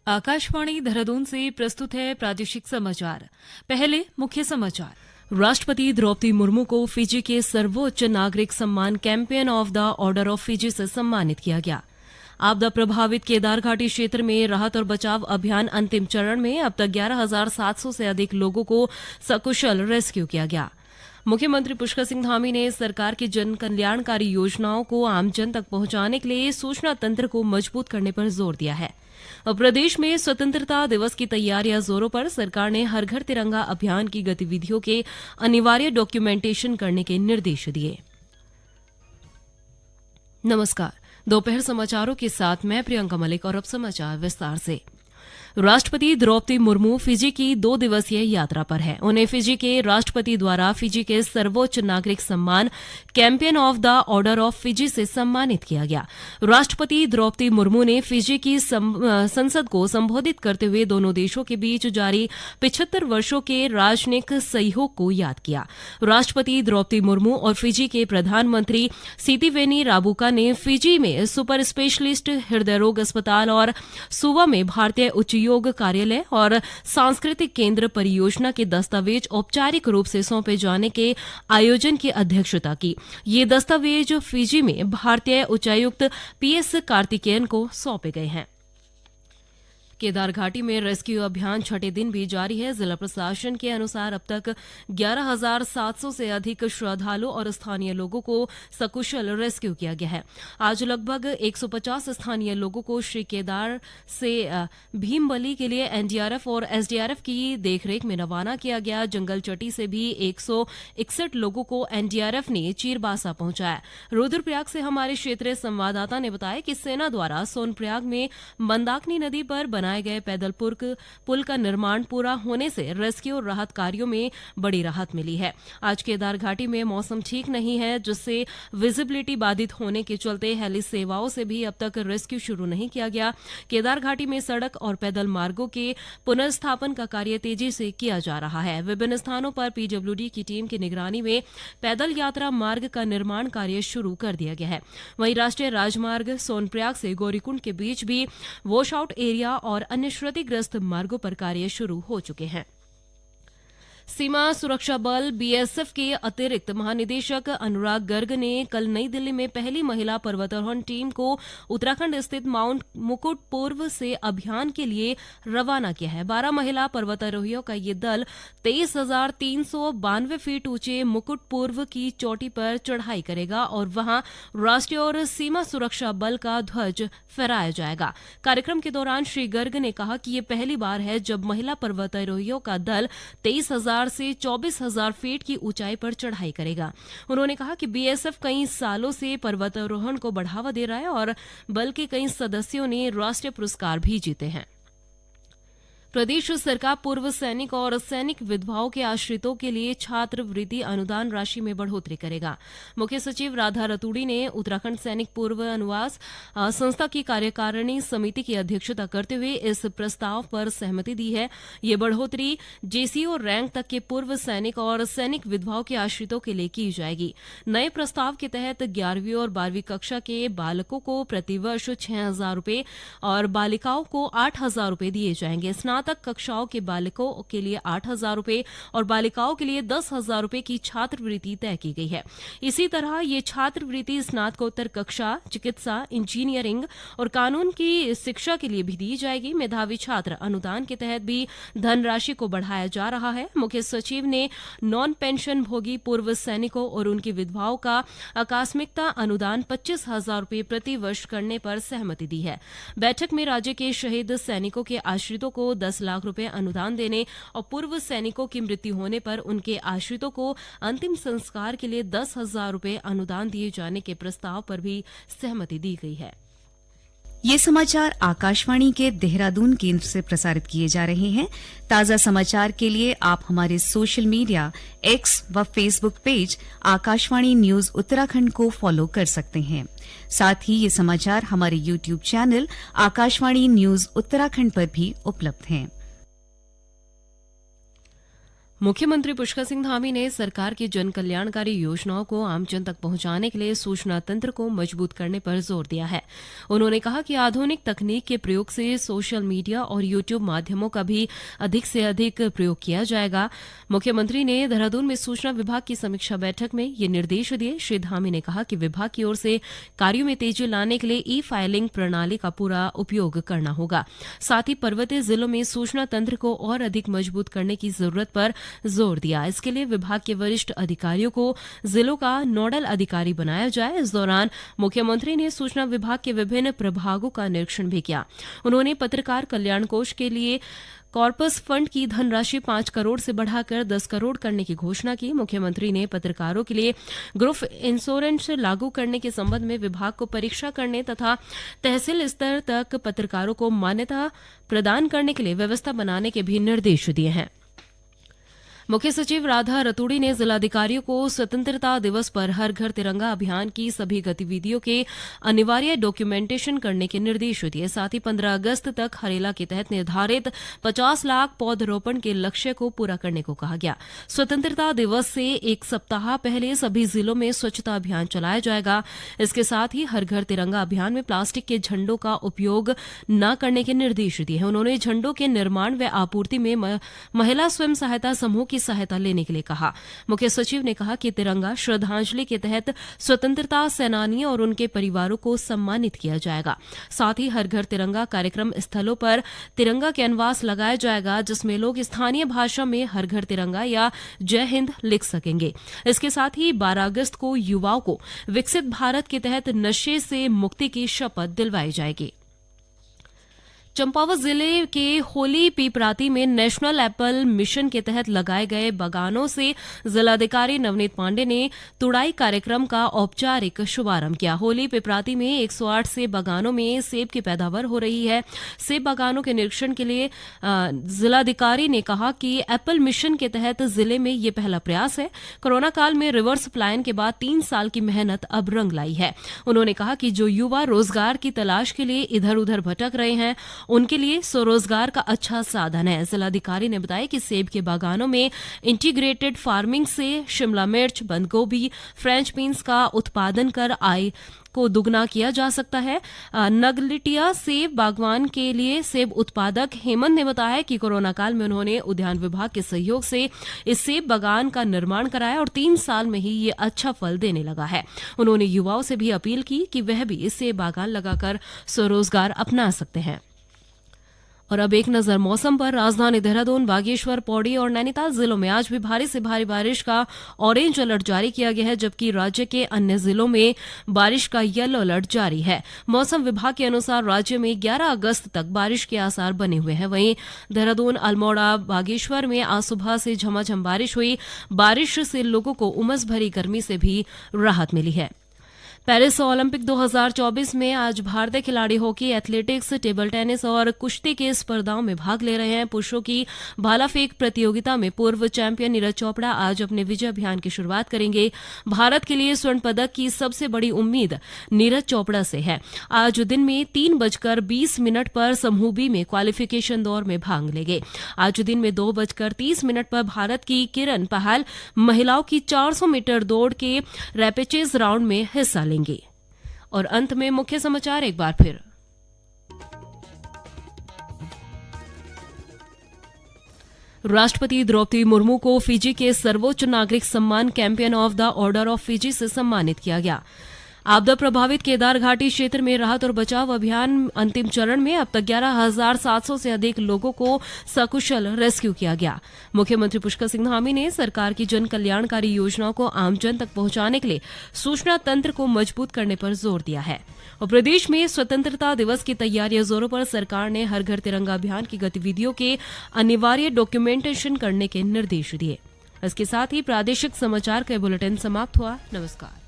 आकाशवाणी देहरादून से प्रस्तुत है प्रादेशिक समाचार। पहले मुख्य समाचार। राष्ट्रपति द्रौपदी मुर्मू को फिजी के सर्वोच्च नागरिक सम्मान champion of the order of Fiji से सम्मानित किया गया। आपदा प्रभावित केदार घाटी क्षेत्र में राहत और बचाव अभियान अंतिम चरण में अब तक 11,700 से अधिक लोगों को सकुशल रेस्क्यू किया गया। मुख्यमंत्री पुष्कर सिंह धामी ने सरकार की जन कल्याणकारी योजनाओं को आमजन तक पहुंचाने के लिए सूचना तंत्र को मजबूत करने पर जोर दिया है। और प्रदेश में स्वतंत्रता दिवस की तैयारियां जोरों पर। सरकार ने हर घर तिरंगा अभियान की गतिविधियों के अनिवार्य डॉक्यूमेंटेशन करने के निर्देश दिए। नमस्कार, दोपहर समाचारों के साथ मैं प्रियंका मलिक और अब समाचार विस्तार से। राष्ट्रपति द्रौपदी मुर्मू फिजी की 2 दिवसीय यात्रा पर हैं। उन्हें फिजी के राष्ट्रपति द्वारा फिजी के सर्वोच्च नागरिक सम्मान champion of the order of Fiji से सम्मानित किया गया। राष्ट्रपति द्रौपदी मुर्मू ने फिजी की संसद को संबोधित करते हुए दोनों देशों के बीच जारी 75 वर्षों के राजनयिक सहयोग को याद किया। राष्ट्रपति द्रौपदी मुर्मू और फिजी के प्रधानमंत्री सितिवेनी राबुका ने फिजी में सुपर स्पेशलिस्ट हृदय रोग अस्पताल और सुवा में भारतीय उच्च योग कार्यालय और सांस्कृतिक केंद्र परियोजना के दस्तावेज औपचारिक रूप से सौंपे जाने के आयोजन की अध्यक्षता की। ये दस्तावेज फिजी में भारतीय उच्चायुक्त पीएस कार्तिकेयन को सौंपे गए हैं। केदार घाटी में रेस्क्यू अभियान छठे दिन भी जारी है। जिला प्रशासन के अनुसार अब तक 11,700 से अधिक श्रद्धालु और स्थानीय लोगों को सकुशल रेस्क्यू किया गया है। आज लगभग 150 स्थानीय लोगों को श्री केदार से भीमबली के लिए एनडीआरएफ और एसडीआरएफ की देखरेख में रवाना किया गया। जंगल चट्टी से भी 161 लोगों को एनडीआरएफ ने चीरबासा पहुंचाया। रुद्रप्रयाग से हमारे क्षेत्रीय संवाददाता ने बताया कि सेना द्वारा सोनप्रयाग में मंदाकिनी नदी पर बनाए गए पैदल पुल का निर्माण पूरा होने से रेस्क्यू और राहत कार्यों में बड़ी राहत मिली है। आज केदार घाटी में मौसम ठीक नहीं है, जिससे विजिबिलिटी बाधित होने के चलते हेली सेवाओं से भी अब तक रेस्क्यू शुरू नहीं किया गया। केदार घाटी में सड़क और पैदल मार्गों के पुनर्स्थापन का कार्य तेजी से किया जा रहा है। विभिन्न स्थानों पर पीडब्ल्यूडी की टीम की निगरानी में पैदल यात्रा मार्ग का निर्माण कार्य शुरू कर दिया गया है। वहीं राष्ट्रीय राजमार्ग सोनप्रयाग से गौरीकुंड के बीच भी वॉश आउट एरिया और अन्य क्षतिग्रस्त मार्गों पर कार्य शुरू हो चुके हैं। सीमा सुरक्षा बल बीएसएफ के अतिरिक्त महानिदेशक अनुराग गर्ग ने कल नई दिल्ली में पहली महिला पर्वतारोहण टीम को उत्तराखंड स्थित माउंट मुकुट पूर्व से अभियान के लिए रवाना किया है। 12 महिला पर्वतारोहियों का ये दल 23,392 फीट ऊंचे मुकुट पूर्व की चोटी पर चढ़ाई करेगा और वहां राष्ट्रीय और सीमा सुरक्षा बल का ध्वज फहराया जाएगा। कार्यक्रम के दौरान श्री गर्ग ने कहा कि ये पहली बार है जब महिला पर्वतारोहियों का दल 23,000 से 24,000 फीट की ऊंचाई पर चढ़ाई करेगा। उन्होंने कहा कि बीएसएफ कई सालों से पर्वतारोहण को बढ़ावा दे रहा है और बल के कई सदस्यों ने राष्ट्रीय पुरस्कार भी जीते हैं। प्रदेश सरकार पूर्व सैनिक और सैनिक विधवाओं के आश्रितों के लिए छात्रवृत्ति अनुदान राशि में बढ़ोतरी करेगा। मुख्य सचिव राधा रतूड़ी ने उत्तराखंड सैनिक पूर्व अनुवास संस्था की कार्यकारिणी समिति की अध्यक्षता करते हुए इस प्रस्ताव पर सहमति दी है। ये बढ़ोतरी जेसीओ रैंक तक के पूर्व सैनिक और सैनिक विधवाओं के आश्रितों के लिए की जाएगी। नए प्रस्ताव के तहत 11वीं और 12वीं कक्षा के बालकों को प्रतिवर्ष 6,000 रूपये और बालिकाओं को 8,000 रूपये दिए जाएंगे। स्नातक कक्षाओं के बालकों के लिए 8,000 रूपये और बालिकाओं के लिए 10,000 रूपये की छात्रवृत्ति तय की गई है। इसी तरह ये छात्रवृत्ति स्नातकोत्तर कक्षा, चिकित्सा, इंजीनियरिंग और कानून की शिक्षा के लिए भी दी जाएगी। मेधावी छात्र अनुदान के तहत भी धनराशि को बढ़ाया जा रहा है। मुख्य सचिव ने नॉन पेंशन भोगी पूर्व सैनिकों और उनकी विधवाओं का आकस्मिकता अनुदान 25,000 रूपये प्रति वर्ष करने पर सहमति दी है। बैठक में राज्य के शहीद सैनिकों के आश्रितों को 10 लाख रुपए अनुदान देने और पूर्व सैनिकों की मृत्यु होने पर उनके आश्रितों को अंतिम संस्कार के लिए 10,000 रुपए अनुदान दिए जाने के प्रस्ताव पर भी सहमति दी गई है। ये समाचार आकाशवाणी के देहरादून केंद्र से प्रसारित किए जा रहे हैं। ताजा समाचार के लिए आप हमारे सोशल मीडिया एक्स व Facebook page Akashvani news Uttarakhand को फॉलो कर सकते हैं। साथ ही ये समाचार हमारे YouTube channel Akashvani news Uttarakhand पर भी उपलब्ध हैं। मुख्यमंत्री पुष्कर सिंह धामी ने सरकार की जन कल्याणकारी योजनाओं को आमजन तक पहुंचाने के लिए सूचना तंत्र को मजबूत करने पर जोर दिया है। उन्होंने कहा कि आधुनिक तकनीक के प्रयोग से सोशल मीडिया और यूट्यूब माध्यमों का भी अधिक से अधिक प्रयोग किया जाएगा। मुख्यमंत्री ने देहरादून में सूचना विभाग की समीक्षा बैठक में ये निर्देश दिए। श्री धामी ने कहा कि विभाग की ओर से कार्यों में तेजी लाने के लिए ई फाइलिंग प्रणाली का पूरा उपयोग करना होगा। साथ ही पर्वतीय जिलों में सूचना तंत्र को और अधिक मजबूत करने की जरूरत पर जोर दिया। इसके लिए विभाग के वरिष्ठ अधिकारियों को जिलों का नोडल अधिकारी बनाया जाए। इस दौरान मुख्यमंत्री ने सूचना विभाग के विभिन्न प्रभागों का निरीक्षण भी किया। उन्होंने पत्रकार कल्याण कोष के लिए कॉर्पस फंड की धनराशि 5 करोड़ से बढ़ाकर 10 करोड़ करने की घोषणा की। मुख्यमंत्री ने पत्रकारों के लिए ग्रुप इंश्योरेंस लागू करने के संबंध में विभाग को परीक्षा करने तथा तहसील स्तर तक पत्रकारों को मान्यता प्रदान करने के लिए व्यवस्था बनाने के भी निर्देश दिए हैं। मुख्य सचिव राधा रतूड़ी ने जिलाधिकारियों को स्वतंत्रता दिवस पर हर घर तिरंगा अभियान की सभी गतिविधियों के अनिवार्य डॉक्यूमेंटेशन करने के निर्देश दिए। साथ ही 15 अगस्त तक हरेला के तहत निर्धारित 50 लाख पौधरोपण के लक्ष्य को पूरा करने को कहा गया। स्वतंत्रता दिवस से एक सप्ताह पहले सभी जिलों में स्वच्छता अभियान चलाया जाएगा। इसके साथ ही हर घर तिरंगा अभियान में प्लास्टिक के झंडों का उपयोग न करने के निर्देश दिए हैं। उन्होंने झंडों के निर्माण व आपूर्ति में महिला स्वयं सहायता समूह की सहायता लेने के लिए कहा। मुख्य सचिव ने कहा कि तिरंगा श्रद्धांजलि के तहत स्वतंत्रता सेनानियों और उनके परिवारों को सम्मानित किया जाएगा। साथ ही हर घर तिरंगा कार्यक्रम स्थलों पर तिरंगा कैनवास लगाया जाएगा, जिसमें लोग स्थानीय भाषा में हर घर तिरंगा या जय हिंद लिख सकेंगे। इसके साथ ही 12 अगस्त को युवाओं को विकसित भारत के तहत नशे से मुक्ति की शपथ दिलवाई जाएगी। चंपावत जिले के होली पीपराती में नेशनल एप्पल मिशन के तहत लगाए गए बागानों से जिलाधिकारी नवनीत पांडे ने तुड़ाई कार्यक्रम का औपचारिक शुभारंभ किया। होली पीपराती में 108 सेब बागानों में सेब की पैदावार हो रही है। सेब बागानों के निरीक्षण के लिए जिलाधिकारी ने कहा कि एप्पल मिशन के तहत जिले में ये पहला प्रयास है। कोरोना काल में रिवर्स पलायन के बाद 3 साल की मेहनत अब रंग लाई है। उन्होंने कहा कि जो युवा रोजगार की तलाश के लिए इधर उधर भटक रहे हैं, उनके लिए स्वरोजगार का अच्छा साधन है। जिलाधिकारी ने बताया कि सेब के बागानों में इंटीग्रेटेड फार्मिंग से शिमला मिर्च, बंद गोभी, फ्रेंच बीन्स का उत्पादन कर आय को दुगना किया जा सकता है। नगलिटिया सेब बागवान के लिए सेब उत्पादक हेमंत ने बताया कि कोरोना काल में उन्होंने उद्यान विभाग के सहयोग से इस सेब बागान का निर्माण कराया और 3 साल में ही ये अच्छा फल देने लगा है। उन्होंने युवाओं से भी अपील की कि वह भी इस सेब बागान लगाकर स्वरोजगार अपना सकते हैं। और अब एक नजर मौसम पर। राजधानी देहरादून, बागेश्वर, पौड़ी और नैनीताल जिलों में आज भी भारी से भारी बारिश का ऑरेंज अलर्ट जारी किया गया है, जबकि राज्य के अन्य जिलों में बारिश का येलो अलर्ट जारी है। मौसम विभाग के अनुसार राज्य में 11 अगस्त तक बारिश के आसार बने हुए हैं। वहीं देहरादून, अल्मोड़ा, बागेश्वर में आज सुबह से झमाझम बारिश हुई। बारिश से लोगों को उमस भरी गर्मी से भी राहत मिली है। पेरिस ओलंपिक 2024 में आज भारतीय खिलाड़ी हॉकी, एथलेटिक्स, टेबल टेनिस और कुश्ती के स्पर्धाओं में भाग ले रहे हैं। पुरुषों की भाला फेंक प्रतियोगिता में पूर्व चैंपियन नीरज चोपड़ा आज अपने विजय अभियान की शुरुआत करेंगे। भारत के लिए स्वर्ण पदक की सबसे बड़ी उम्मीद नीरज चोपड़ा से है। आज दिन में 3:20 पर समूह बी में क्वालिफिकेशन दौर में भाग लेंगे। आज दिन में 2:30 पर भारत की किरण पहाल महिलाओं की 400 मीटर दौड़ के रैपेचेज राउंड में हिस्सा लेंगे। और अंत में मुख्य समाचार एक बार फिर। राष्ट्रपति द्रौपदी मुर्मू को फिजी के सर्वोच्च नागरिक सम्मान champion of the order of Fiji से सम्मानित किया गया। आपदा प्रभावित केदार घाटी क्षेत्र में राहत और बचाव अभियान अंतिम चरण में अब तक 11,700 से अधिक लोगों को सकुशल रेस्क्यू किया गया। मुख्यमंत्री पुष्कर सिंह धामी ने सरकार की जन कल्याणकारी योजनाओं को आमजन तक पहुंचाने के लिए सूचना तंत्र को मजबूत करने पर जोर दिया है। और प्रदेश में स्वतंत्रता दिवस की तैयारियां जोरों पर। सरकार ने हर घर तिरंगा अभियान की गतिविधियों के अनिवार्य डॉक्यूमेंटेशन करने के निर्देश दिए। इसके साथ ही प्रादेशिक समाचार का बुलेटिन समाप्त हुआ। नमस्कार।